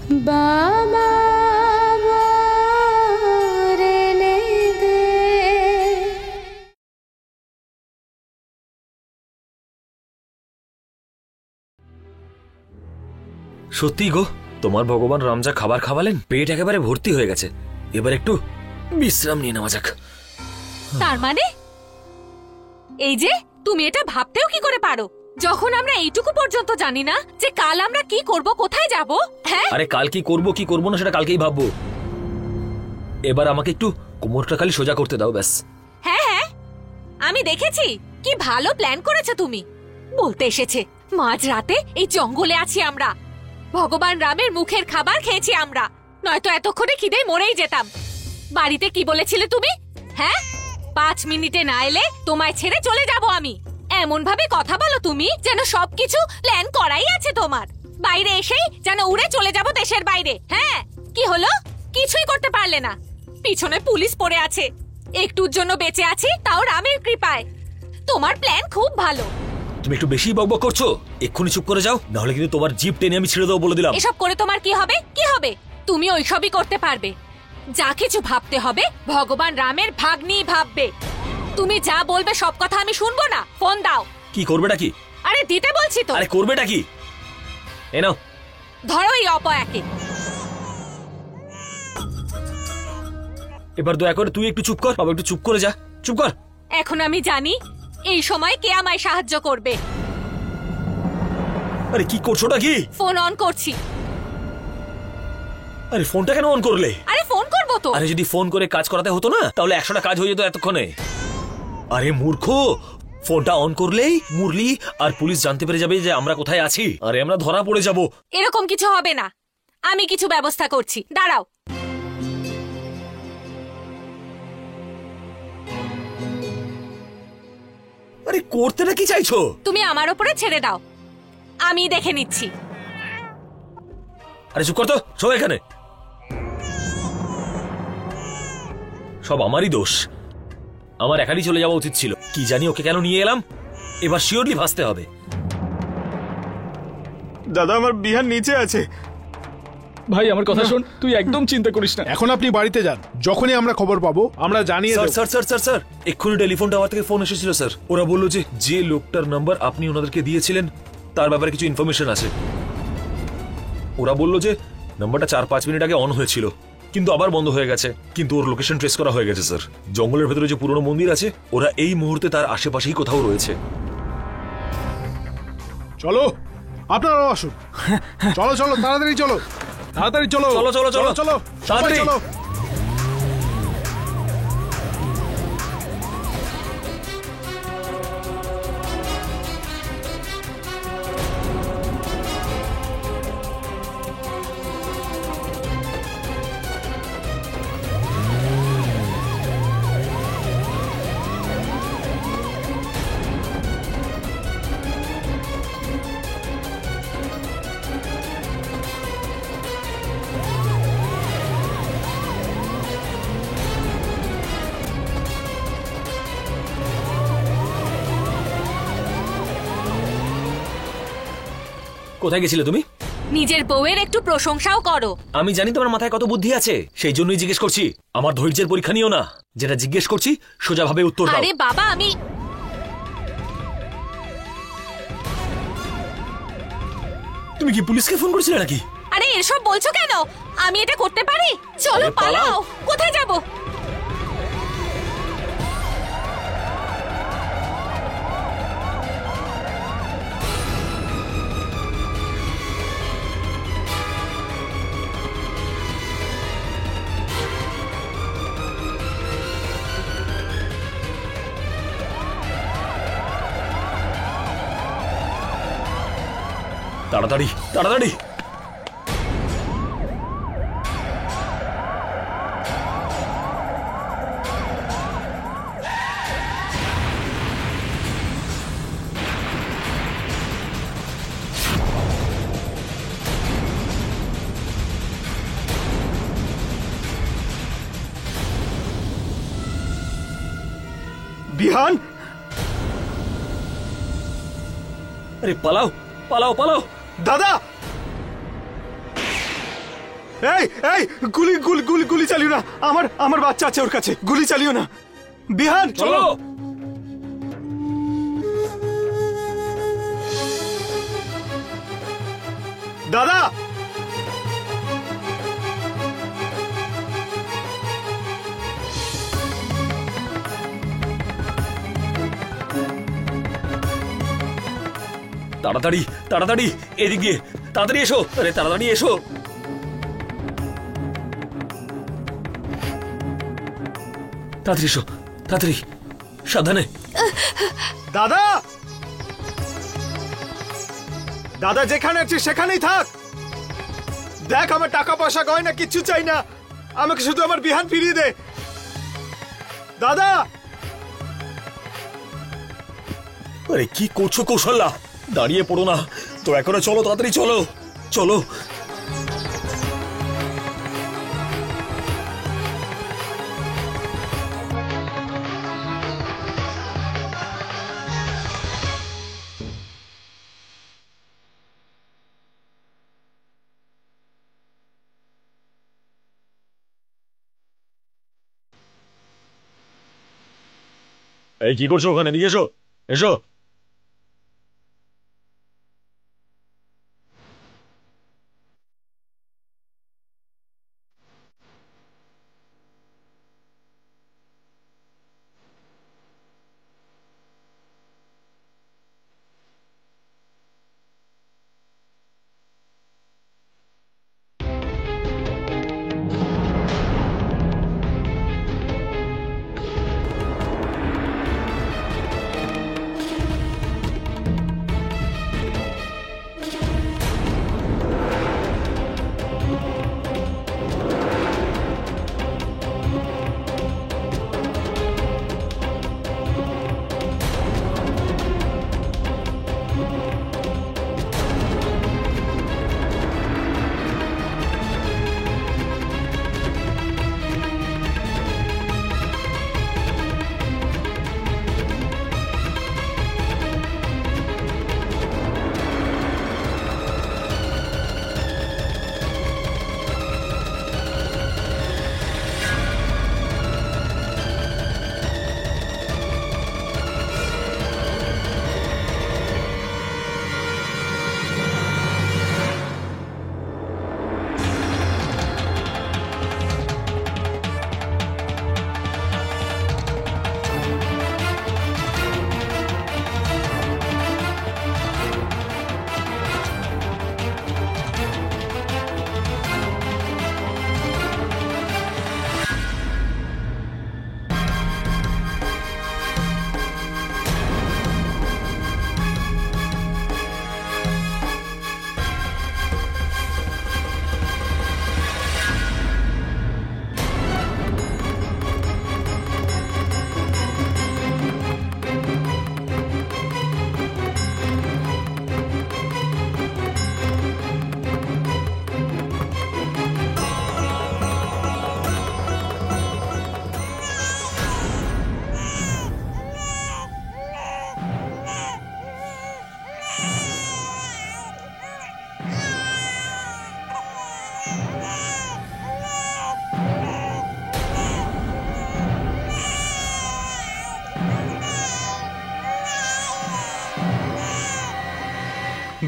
বাবা রেনে দে। সত্যি গো, তোমার ভগবান রাম যা খাবার খাওয়ালেন, পেট একেবারে ভর্তি হয়ে গেছে। এবার একটু বিশ্রাম নিয়ে নেওয়া যাক। তার মানে এই যে তুমি এটা ভাবতেও কি করে পারো, যখন আমরা এইটুকু পর্যন্ত জানি না যে কাল আমরা কি করব, কোথায় যাব? হ্যাঁ, আরে কাল কি করব না সেটা কালকেই ভাববো। এবার আমাকে একটু কোমরটা খালি সোজা করতে দাও, ব্যাস। হ্যাঁ হ্যাঁ, আমি দেখেছি কি ভালো প্ল্যান করেছো তুমি। বলতে এসেছে মাঝ রাতে এই জঙ্গলে আছি আমরা, ভগবান রামের মুখের খাবার খেয়েছি আমরা, নয়তো এতক্ষণে খিদে মরেই যেতাম। বাড়িতে কি বলেছিলে তুমি? হ্যাঁ, 5 মিনিটে না এলে তোমায় ছেড়ে চলে যাব আমি। এমন ভাবে কথা বলো তুমি যেন সবকিছু প্ল্যান করাই আছে তোমার। বাইরে এসেই যেন উড়ে চলে যাব দেশের বাইরে। হ্যাঁ, কি হলো? কিছুই করতে পারলে না। পিছনে পুলিশ পড়ে আছে, একটুর জন্য বেঁচে আছি তাও রামের কৃপায়। তোমার প্ল্যান খুব ভালো। তুমি একটু বেশি বকবক করছো, এক্ষুনি চুপ করে যাও, নাহলে কিন্তু তোমার জিভ টেনে আমি ছেড়ে দেবো বলে দিলাম। এসব করে তোমার কি হবে? কি হবে? তুমি ওইসবই করতে পারবে। যা কিছু ভাবতে হবে ভগবান রামের ভাগ্নি ভাববে। তুমি যা বলবে সব কথা আমি শুনবো না। ফোন দাও। কি করবেটা কি? আরে দিতে বলছি তো। আরে করবেটা কি? এ নাও। ধরো এই অপয়াকে। এবার দয়া করে তুই একটু চুপ কর, বাবা একটু চুপ করে যা, চুপ কর। এখন আমি জানি এই সময় কে আমায় সাহায্য করবে। আরে কি করছোটা কি? ফোন অন করছি। আরে ফোনটা কেন অন করলে? আরে ফোন করবো তো। আরে যদি ফোন করে কাজ করাতে হতো না, তাহলে 100টা কাজ হয়ে যেত এতক্ষণে। আরে মূর্খ, ফোনটা অন করলেই মুরলি আর পুলিশ জানতে পেরে যাবে যে আমরা কোথায় আছি, আরে আমরা ধরা পড়ে যাব। এরকম কিছু হবে না, আমি কিছু ব্যবস্থা করছি, দাঁড়াও। আরে করতে না কি চাইছো? তুমি আমার উপরে ছেড়ে দাও, আমি দেখে নিচ্ছি। আরে চুপ কর তো, সব এখানে। সব আমারই দোষ, আমার একারই চলে যাওয়া উচিত ছিল। কি জানি ওকে কেন নিয়ে এলাম, এবার শিওরলি ভাসতে হবে। দাদা, আমার বিহান নিচে আছে। ভাই আমার কথা শোন, তুই একদম চিন্তা করিস না। এখন আপনি বাড়িতে যান, যখনই আমরা খবর পাবো আমরা জানিয়ে দেব। স্যার স্যার স্যার স্যার এক্ষুনি টেলিফোন টাওয়ার থেকে ফোন এসেছিল স্যার। ওরা বললো যে লোকটার নাম্বার আপনি ওনাদেরকে দিয়েছিলেন তার ব্যাপারে কিছু ইনফরমেশন আছে। ওরা বললো যে নাম্বারটা 4-5 মিনিট আগে অন হয়েছিল, কিন্তু আবার বন্ধ হয়ে গেছে। কিন্তু ওর লোকেশন ট্রেস করা হয়ে গেছে স্যার। জঙ্গলের ভেতরে যে পুরনো মন্দির আছে, ওরা এই মুহূর্তে তার আশেপাশেই কোথাও রয়েছে। চলো, আপনারাও আসুন। চলো চলো, তাড়াতাড়ি চলো, তাড়াতাড়ি চলো, চলো চলো চলো চলো, সবাই চলো। কোথায় গেছিলে তুমি? নিজের বউয়ের একটু প্রশংসাও করো। আমি জানি তোমার মাথায় কত বুদ্ধি আছে, সেই জন্যই জিজ্ঞেস করছি। আমার ধৈর্যের পরীক্ষা নিও না, যেটা জিজ্ঞেস করছি সোজাভাবে উত্তর দাও। আরে বাবা, আমি তুমি কি পুলিশকে ফোন করেছিলে নাকি? আরে এসব বলছো কেন? আমি এটা করতে পারি? চলো আরে পালাও। পালাও। কোথায় যাব? তাড়াতাড়ি তাড়াতাড়ি। বিহান, আরে পালাও পালাও পালাও। দাদা, এই এই গুলি গুলি গুলি গুলি চালিও না, আমার আমার বাচ্চা আছে ওর কাছে, গুলি চালিও না। বিহান চলো। দাদা, তাড়াতাড়ি তাড়াতাড়ি এদিক দিয়ে তাড়াতাড়ি এসো, আরে তাড়াতাড়ি এসো। তাড়াতাড়ি এসো, তাড়াতাড়ি, সাবধানে। দাদা, দাদা যেখানে আছিস সেখানেই থাক। দেখ, আমার টাকা পয়সা গয়না কিচ্ছু চাই না, আমাকে শুধু আমার বিহান ফিরিয়ে দে। দাদা, আরে কি করছো কৌশল্যা? দাঁড়িয়ে পড়ো না, দয়া করে চলো, তাড়াতাড়ি চলো চলো। এই কি করছো ওখানে? এদিকে এসো, এসো।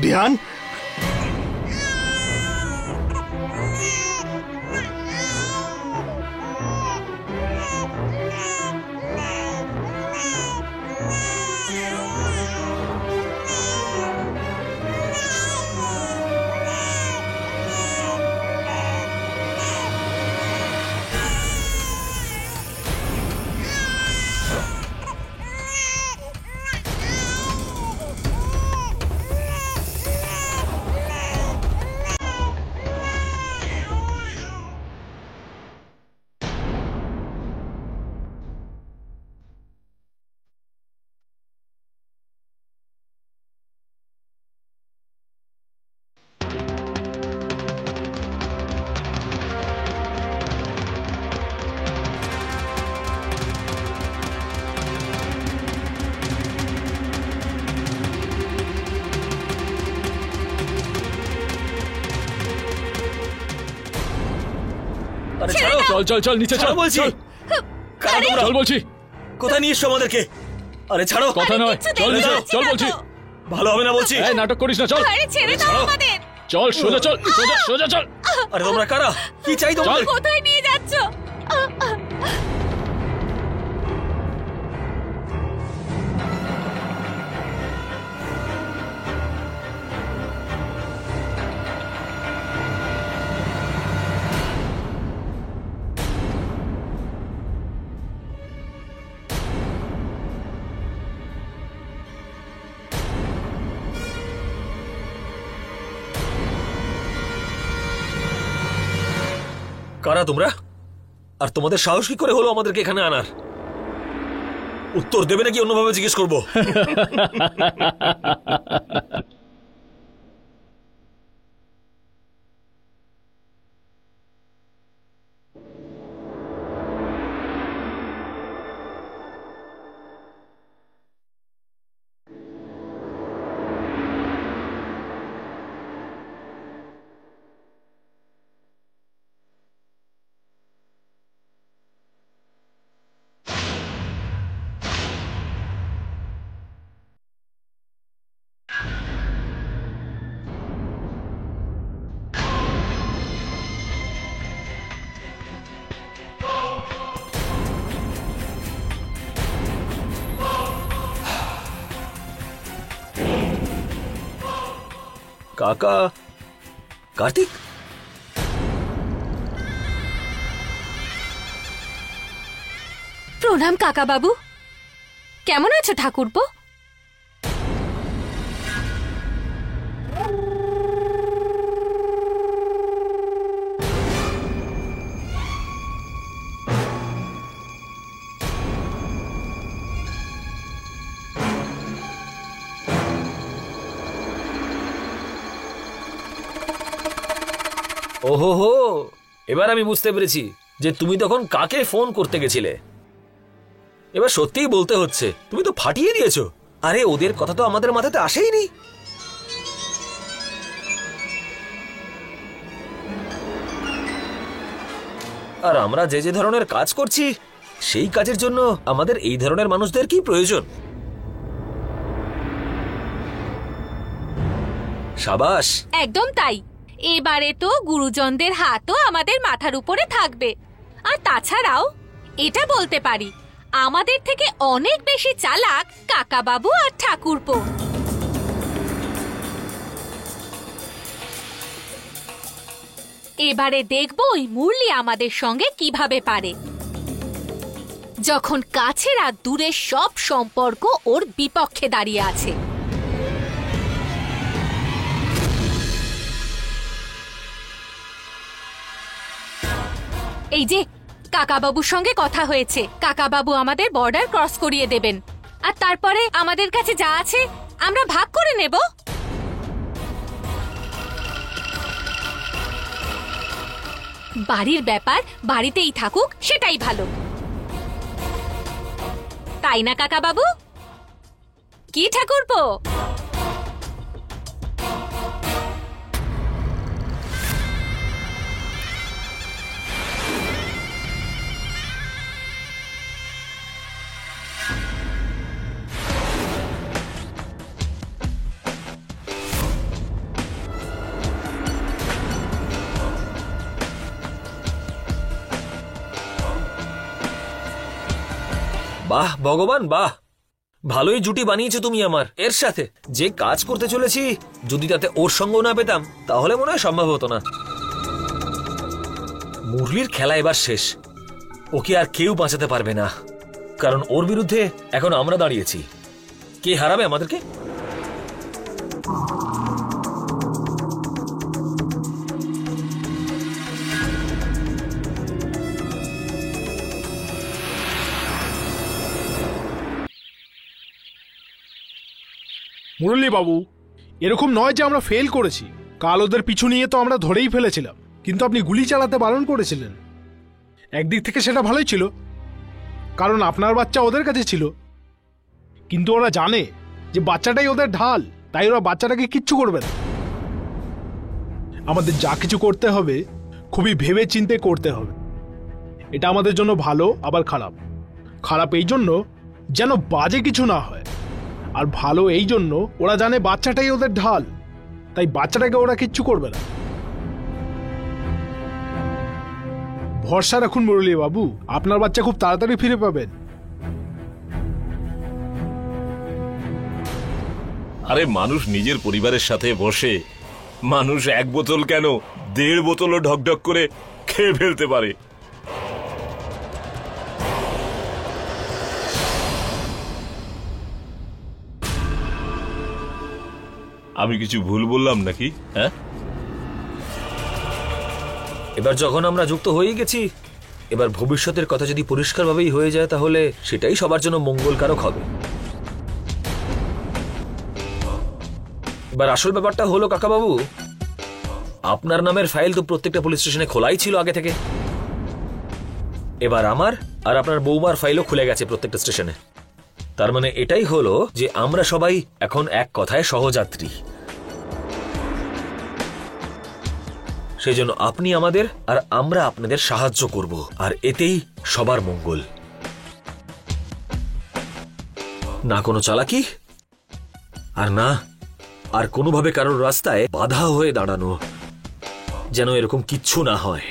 বিহান, আরে ছেড়ে ছাড়ো। দাও। চল চল চল নিচে চল ছাড়ো বলছি। চল। কারা তোমরা? চল বলছি। কোথায় নিয়ে এসছো আমাদেরকে? আরে ছাড়ো। কথা আরে নয়, কিচ্ছু চল দেখতে নিচে, পাচ্ছি চল না বলছি। তো। ভালো হবে না বলছি। এই নাটক করিস না, চল আরে ছেড়ে দাও ছাড়ো। আমাদের। চল সোজা চল, সোজা সোজা চল। আরে তোমরা কারা? কি চাই তোমাদের? কোথায় নিয়ে যাচ্ছ? কারা তোমরা? আর তোমাদের সাহস কি করে হলো আমাদেরকে এখানে আনার? উত্তর দেবে নাকি অন্যভাবে জিজ্ঞেস করবো? কাকা, কার্তিক, প্রণাম কাকা বাবু। কেমন আছো ঠাকুরপো? ওহো হো, এবার আমি বুঝতে পেরেছি যে তুমি তখন কাকে ফোন করতে গেছিলে। এবার সত্যিই বলতে হচ্ছে তুমি তো ফাটিয়ে দিয়েছো। আরে ওদের কথা তো আমাদের মাথাতে আসেইনি। আর আমরা যে যে ধরনের কাজ করছি সেই কাজের জন্য আমাদের এই ধরনের মানুষদের কি প্রয়োজন? সাবাস। একদম তাই। এবারে তো গুরুজনদের হাতও আমাদের মাথার উপরে থাকবে। আর তাছাড়াও এটা বলতে পারি, আমাদের থেকে অনেক বেশি চালাক কাকা বাবু আর ঠাকুরপো। এবারে দেখব ওই মুরলি আমাদের সঙ্গে কিভাবে পারে, যখন কাছের আর দূরের সব সম্পর্ক ওর বিপক্ষে দাঁড়িয়ে আছে। এই যে কাকাবাবুর সঙ্গে কথা হয়েছে, কাকাবাবু আমাদের বর্ডার ক্রস করিয়ে দেবেন, আর তারপরে আমাদের কাছে যা আছে আমরা ভাগ করে নেব। বাড়ির ব্যাপার বাড়িতেই থাকুক, সেটাই ভালো, তাই না কাকাবাবু? কি ঠাকুরপো? বাহ ভগবান বাহ, ভালোই জুটি বানিয়েছো তুমি আমার এর সাথে। যে কাজ করতে চলেছি যদি তাতে ওর সঙ্গ না পেতাম তাহলে মনে হয় সম্ভব হতো না। মুরলির খেলা এবার শেষ, ওকে আর কেউ বাঁচাতে পারবে না, কারণ ওর বিরুদ্ধে এখন আমরা দাঁড়িয়েছি। কে হারাবে আমাদেরকে? মুরলী বাবু, এরকম নয় যে আমরা ফেল করেছি। কাল ওদের পিছু নিয়ে তো আমরা ধরেই ফেলেছিলাম, কিন্তু আপনি গুলি চালাতে বারণ করেছিলেন। একদিক থেকে সেটা ভালোই ছিল, কারণ আপনার বাচ্চা ওদের কাছে ছিল। কিন্তু ওরা জানে যে বাচ্চাটাই ওদের ঢাল, তাই ওরা বাচ্চাটাকে কিচ্ছু করবে না। আমাদের যা কিছু করতে হবে খুবই ভেবে চিন্তে করতে হবে। এটা আমাদের জন্য ভালো আবার খারাপ। খারাপ এই জন্য যেন বাজে কিছু না হয়, আর ভালো এই জন্য ওরা জানে বাচ্চাটাই ওদের ঢাল, তাই বাচ্চাটাকে ওরা কিচ্ছু করবে না। ভরসা রাখুন মুরলী বাবু, আপনার বাচ্চা খুব তাড়াতাড়ি ফিরে পাবেন। আরে মানুষ নিজের পরিবারের সাথে বসে মানুষ 1 বোতল কেন 1.5 বোতলও ঢকঢক করে খেয়ে ফেলতে পারে। আমি কিছু ভুল বললাম নাকি? হ্যাঁ, এবার যখন আমরা যুক্ত হয়ে গেছি, এবার ভবিষ্যতের কথা যদি পরিষ্কারভাবেই হয়ে যায় তাহলে সেটাই সবার জন্য মঙ্গলকারক হবে। এবার আসল ব্যাপারটা হলো কাকাবাবু, আপনার নামের ফাইল তো প্রত্যেকটা পুলিশ স্টেশনে খোলাই ছিল আগে থেকে। এবার আমার আর আপনার বৌমার ফাইলও খুলে গেছে প্রত্যেকটা স্টেশনে। তার মানে এটাই হলো যে আমরা সবাই এখন এক কথায় সহযাত্রী। সেই জন্য আপনি আমাদের আর আমরা আপনাদের সাহায্য করব, আর এতেই সবার মঙ্গল। না কোনো চালাকি, আর না আর কোনোভাবে কারোর রাস্তায় বাধা হয়ে দাঁড়ানো, যেন এরকম কিচ্ছু না হয়।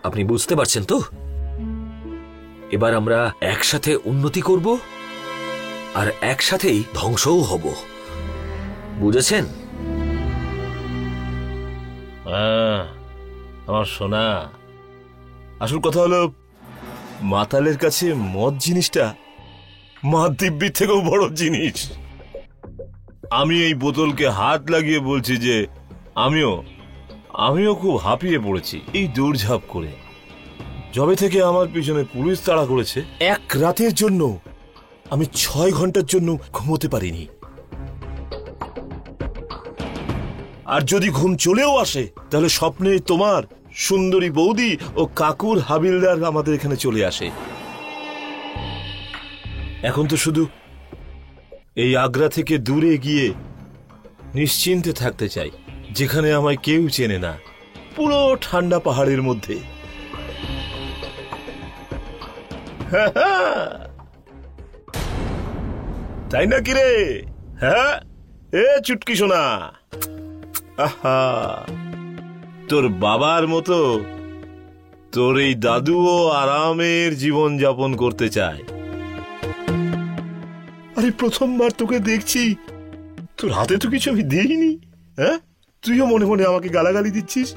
আপনি বুঝতে পারছেন তো? এবার আমরা একসাথে উন্নতি করব আর একসাথেই ধ্বংসও হব, বুঝেছেন? আমার সোনা, আসল কথা হলো মাতালের কাছে মদ জিনিসটা মা দিব্যির থেকেও বড় জিনিস। আমি এই বোতলকে হাত লাগিয়ে বলছি যে আমিও খুব হাঁপিয়ে পড়েছি এই দৌড়ঝাঁপ করে। যবে থেকে আমার পিছনে পুলিশ তাড়া করেছে, এক রাতের জন্য আমি 6 ঘন্টার জন্য ঘুমোতে পারিনি। আর যদি ঘুম চলেও আসে তাহলে স্বপ্নে তোমার সুন্দরী বৌদি ও কাকুর হাবিলদার আমাদের এখানে চলে আসে। এখন তো শুধু এই আগ্রা থেকে দূরে গিয়ে নিশ্চিন্তে থাকতে চাই, যেখানে আমায় কেউ চেনে না, পুরো ঠান্ডা পাহাড়ের মধ্যে। তাই না কি রে? হ্যাঁ, এ চুটকি সোনা, আহা, তোর বাবার মতো তোর এই দাদুও আরামের জীবন যাপন করতে চায়। আরে প্রথমবার তোকে দেখছি, তোর হাতে তো কিছু আমি দিইনি। হ্যাঁ, তুইও মনে মনে আমাকে গালাগালি দিচ্ছিস।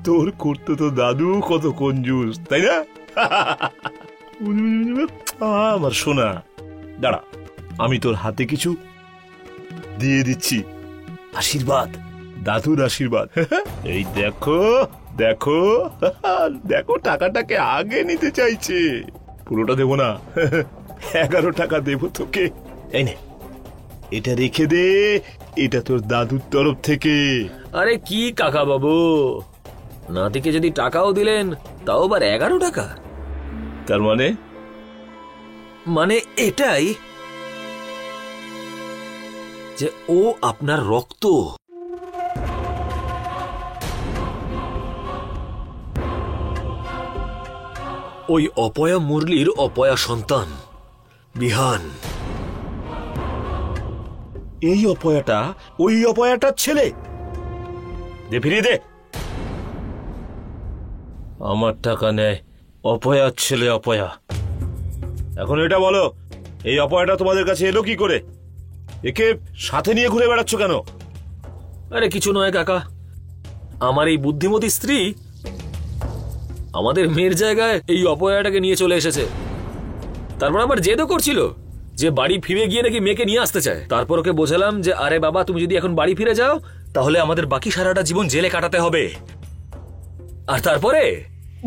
তোর করতে তো দাদু কত কঞ্জুস, তাই না? আমার সোনা, দাঁড়া, আমি তোর হাতে কিছু দিয়ে দিচ্ছি, আশীর্বাদ, দাদুর আশীর্বাদ। এই দেখো দেখো দেখো, টাকাটাকে আগে নিতে চাইছে। পুরোটা দেবো না, 11 টাকা দেবো তোকে। এই নে, এটা রেখে দে, এটা তোর দাদুর তরফ থেকে। আরে কি কাকা বাবু, নাতিকে যদি টাকাও দিলেন তাও আবার 11 টাকা? তার মানে এটাই যে ও আপনার রক্ত। ওই অপয়া মুরলির অপয়া সন্তান বিহান। এই অপয়াটা ওই অপয়াটার ছেলে। দে, ফিরিয়ে দে। আমার টাকা নেয় অপয়ার ছেলে অপয়া। এখন এটা বলো, এই অপয়াটা তোমাদের কাছে এলো কি করে? একে সাথে নিয়ে ঘুরে বেড়াচ্ছ কেন? আরে কিছু নয় কাকা, আমার এই বুদ্ধিমতী স্ত্রী আমাদের মেয়ের জায়গায় এই অপয়াটাকে নিয়ে চলে এসেছে। তারপর আবার জেদও করছিল যে বাড়ি ফিরে গিয়ে নাকি মেয়েকে নিয়ে আসতে চায়। তারপর ওকে বোঝালাম যে আরে বাবা, তুমি যদি এখন বাড়ি ফিরে যাও তাহলে আমাদের বাকি সারাটা জীবন জেলে কাটাতে হবে। আর তারপরে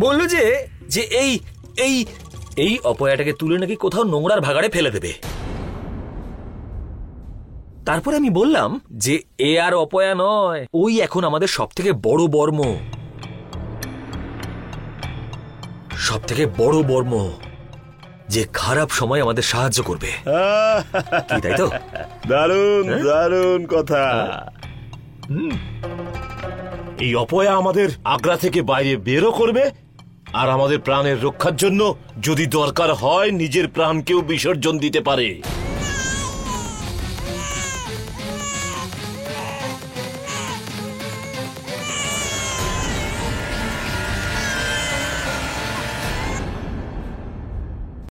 বললো যে যে এই এই এই অপয়াটাকে তুলে নাকি কোথাও নোংরার ভাগাড়ে ফেলে দেবে। তারপরে আমি বললাম যে এ আর অপয়া নয়, ওই এখন আমাদের সব থেকে বড় বর্ম, সব থেকে বড় বর্ম, যে খারাপ সময় আমাদের সাহায্য করবে। কি তাই তো? দারুণ দারুণ কথা। এই অপয়া আমাদের আগ্রা থেকে বাইরে বেরও করবে, আর আমাদের প্রাণের রক্ষার জন্য যদি দরকার হয় নিজের প্রাণকেও বিসর্জন দিতে পারে।